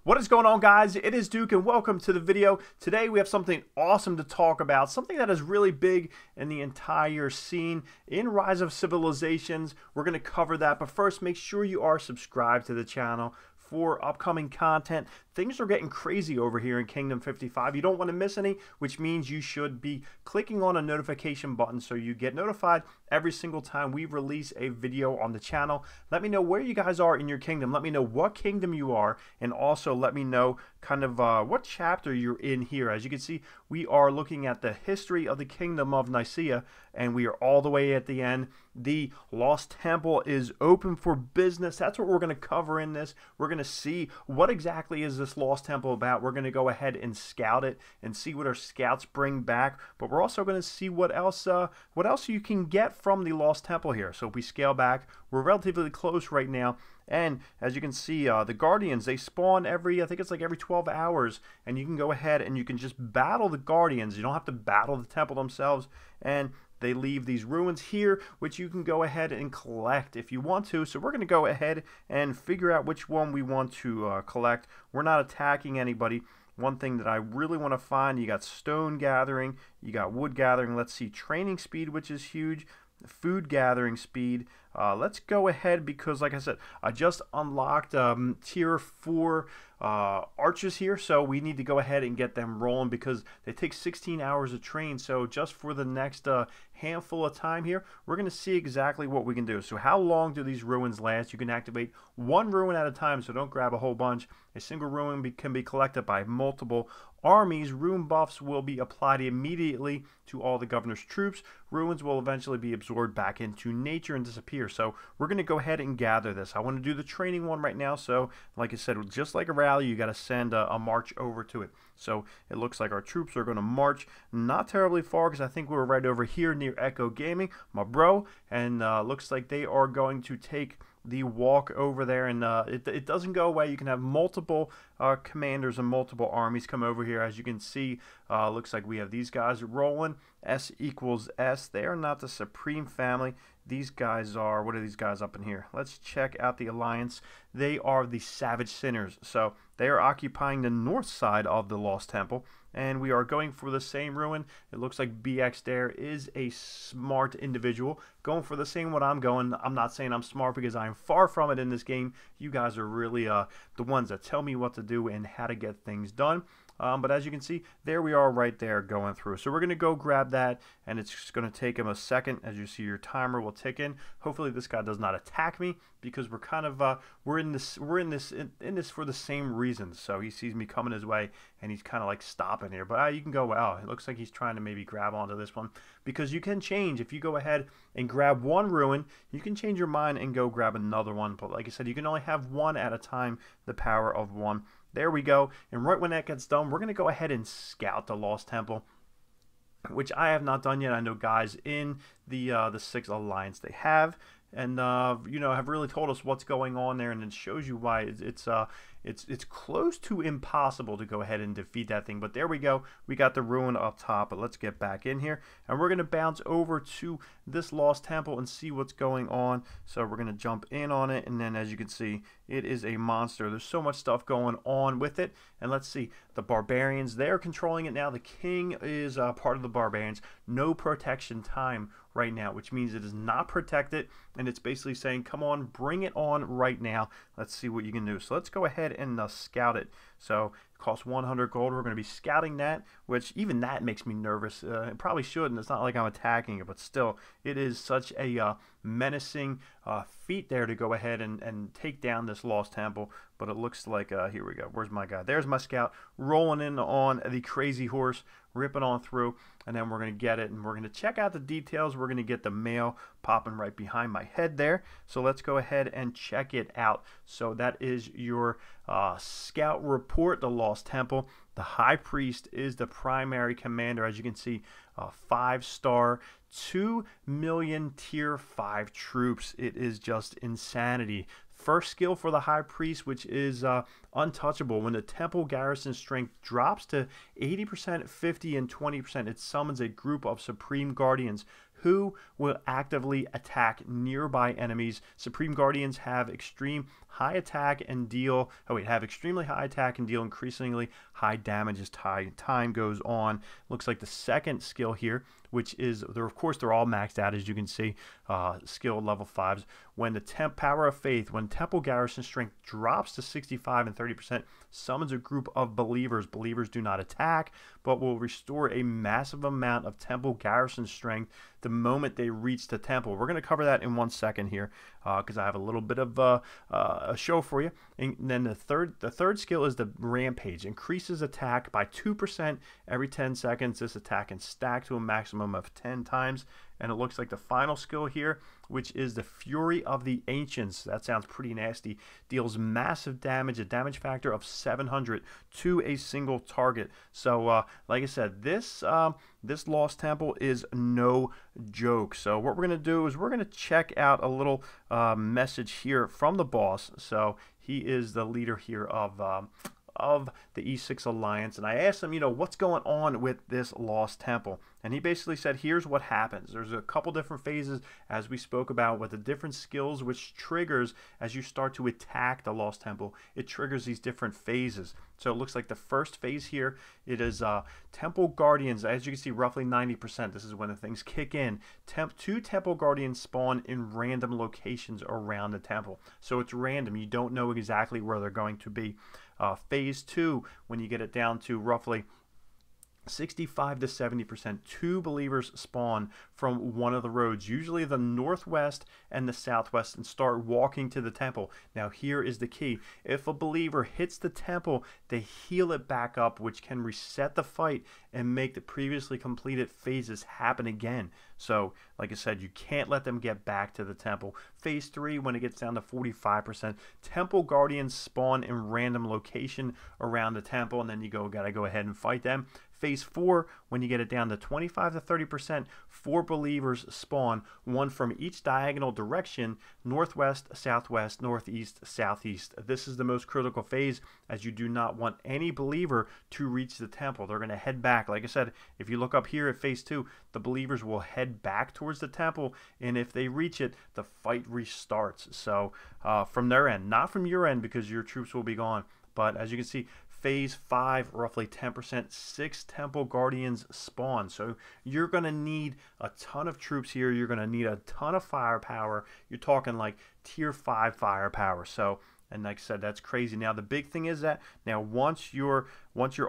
What is going on, guys? It is Duke and welcome to the video. Today we have something awesome to talk about, something that is really big in the entire scene in Rise of Civilizations. We're going to cover that, but first make sure you are subscribed to the channel for upcoming content. Things are getting crazy over here in Kingdom 55. You don't want to miss any, which means you should be clicking on a notification button so you get notified every single time we release a video on the channel. Let me know where you guys are in your kingdom. Let me know what kingdom you are, and also let me know kind of what chapter you're in here. As you can see, we are looking at the history of the Kingdom of Nicaea, and we are all the way at the end. The Lost Temple is open for business. That's what we're going to cover in this. We're going to see what exactly is this Lost Temple about. We're going to go ahead and scout it and see what our scouts bring back, but we're also going to see what else you can get from the Lost Temple here. So if we scale back, we're relatively close right now. And as you can see, the Guardians, they spawn I think it's like every 12 hours. And you can go ahead and you can just battle the Guardians. You don't have to battle the temple themselves. And they leave these ruins here, which you can go ahead and collect if you want to. So we're going to go ahead and figure out which one we want to collect. We're not attacking anybody. One thing that I really want to find, you got stone gathering, you got wood gathering. Let's see, training speed, which is huge. Food gathering speed. Let's go ahead because, like I said, I just unlocked tier 4 archers here, so we need to go ahead and get them rolling because they take 16 hours to train. So just for the next handful of time here, we're going to see exactly what we can do. So how long do these ruins last? You can activate one ruin at a time, so don't grab a whole bunch. A single ruin can be collected by multiple armies. Ruin buffs will be applied immediately to all the governor's troops. Ruins will eventually be absorbed back into nature and disappear. So we're going to go ahead and gather this. I want to do the training one right now. So like I said, just like a rally, you got to send a march over to it. So it looks like our troops are going to march not terribly far because I think we were right over here near Echo Gaming, my bro, and looks like they are going to take the walk over there, and it doesn't go away. You can have multiple commanders and multiple armies come over here. As you can see, looks like we have these guys rolling. S equals S. They are not the Supreme family. These guys are, what are these guys up in here? Let's check out the alliance. They are the Savage Sinners. So they are occupying the north side of the Lost Temple, and we are going for the same ruin. It looks like BX there is a smart individual going for the same what I'm going. I'm not saying I'm smart because I'm far from it in this game. You guys are really the ones that tell me what to do and how to get things done. But as you can see, there we are right there going through. So we're going to go grab that, and it's just going to take him a second. As you see, your timer will tick in. Hopefully this guy does not attack me because we're kind of we're in this for the same reasons. So he sees me coming his way, and he's kind of like stopping here. But you can go, wow, it looks like he's trying to maybe grab onto this one, because you can change. If you go ahead and grab one ruin, you can change your mind and go grab another one. But like I said, you can only have one at a time, the power of one. There we go. And right when that gets done, we're going to go ahead and scout the Lost Temple, which I have not done yet. I know guys in the 6th Alliance, they have. And you know, have really told us what's going on there, and it shows you why it's close to impossible to go ahead and defeat that thing. But there we go, we got the ruin up top. But let's get back in here, and we're gonna bounce over to this Lost Temple and see what's going on. So we're gonna jump in on it, and then as you can see, it is a monster. There's so much stuff going on with it. And let's see, the barbarians, they're controlling it now. The king is part of the barbarians. No protection time right now, which means it is not protected, and it's basically saying, come on, bring it on right now. Let's see what you can do. So let's go ahead and scout it. So it costs 100 gold. We're going to be scouting that, which even that makes me nervous. It probably shouldn't. It's not like I'm attacking it, but still, it is such a menacing feat there to go ahead and take down this Lost Temple. But it looks like, here we go. Where's my guy? There's my scout rolling in on the crazy horse, ripping on through, and then we're going to get it, and we're going to check out the details. We're going to get the mail popping right behind my head there. So let's go ahead and check it out. So that is your scout report, the Lost Temple. The High Priest is the primary commander. As you can see, 5-star, 2 million tier 5 troops. It is just insanity. First skill for the High Priest, which is untouchable. When the temple garrison strength drops to 80%, 50%, and 20%, it summons a group of supreme guardians who will actively attack nearby enemies. Supreme Guardians have extremely high attack and deal increasingly high damage as time goes on. Looks like the second skill here, which is, of course, they're all maxed out, as you can see, skill level 5s. When the Power of Faith, when Temple Garrison Strength drops to 65 and 30%, summons a group of believers. Believers do not attack, but will restore a massive amount of Temple Garrison Strength the moment they reach the temple. We're going to cover that in 1 second here, because I have a little bit of a show for you. And then the third skill is the Rampage. Increases attack by 2% every 10 seconds. This attack can stack to a maximum of 10 times. And it looks like the final skill here, which is the Fury of the Ancients. That sounds pretty nasty. Deals massive damage, a damage factor of 700 to a single target. So, like I said, this Lost Temple is no joke. So what we're going to do is we're going to check out a little message here from the boss. So he is the leader here of the E6 Alliance, and I asked him, what's going on with this Lost Temple, and he basically said, here's what happens. There's a couple different phases, as we spoke about, with the different skills which triggers as you start to attack the Lost Temple. It triggers these different phases. So it looks like the first phase here, it is Temple Guardians. As you can see, roughly 90%. This is when the things kick in. 2 Temple Guardians spawn in random locations around the temple. So it's random. You don't know exactly where they're going to be. Phase 2, when you get it down to roughly 65 to 70%, 2 believers spawn from one of the roads, usually the northwest and the southwest, and start walking to the temple. Now here is the key. If a believer hits the temple, they heal it back up, which can reset the fight and make the previously completed phases happen again. So, like I said, you can't let them get back to the temple. Phase 3, when it gets down to 45%, Temple Guardians spawn in random location around the temple, and then you gotta go ahead and fight them. Phase 4, when you get it down to 25 to 30%, 4 believers spawn, 1 from each diagonal direction, northwest, southwest, northeast, southeast. This is the most critical phase, as you do not want any believer to reach the temple. They're going to head back. Like I said, if you look up here at phase 2, the believers will head back towards the temple, and if they reach it, the fight restarts. So from their end, not from your end, because your troops will be gone. But as you can see, Phase 5, roughly 10%, 6 Temple Guardians spawn. So you're going to need a ton of troops here. You're going to need a ton of firepower. You're talking like tier 5 firepower. So, and like I said, that's crazy. Now, the big thing is that now once your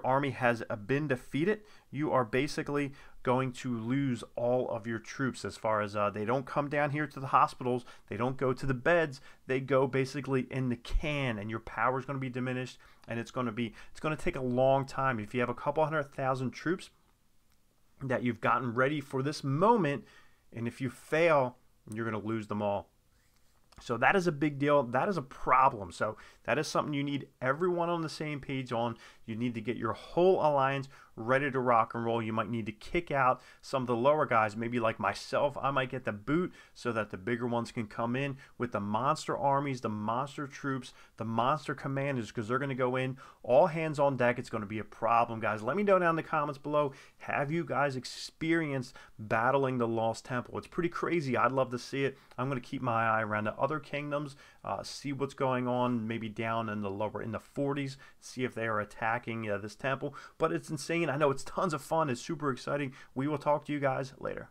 army has been defeated, you are basically going to lose all of your troops, as far as they don't come down here to the hospitals, they don't go to the beds, they go basically in the can, and your power is going to be diminished, and it's going to take a long time. If you have a couple 100,000 troops that you've gotten ready for this moment, and if you fail, you're going to lose them all. So that is a big deal. That is a problem. So that is something you need everyone on the same page on. You need to get your whole alliance ready to rock and roll. You might need to kick out some of the lower guys, maybe like myself. I might get the boot so that the bigger ones can come in with the monster armies, the monster troops, the monster commanders, because they're going to go in all hands on deck. It's going to be a problem, guys. Let me know down in the comments below, have you guys experienced battling the Lost Temple? It's pretty crazy. I'd love to see it. I'm going to keep my eye around the other kingdoms, see what's going on, maybe down in the 40s, see if they are attacking this temple. But it's insane. I know it's tons of fun. It's super exciting. We will talk to you guys later.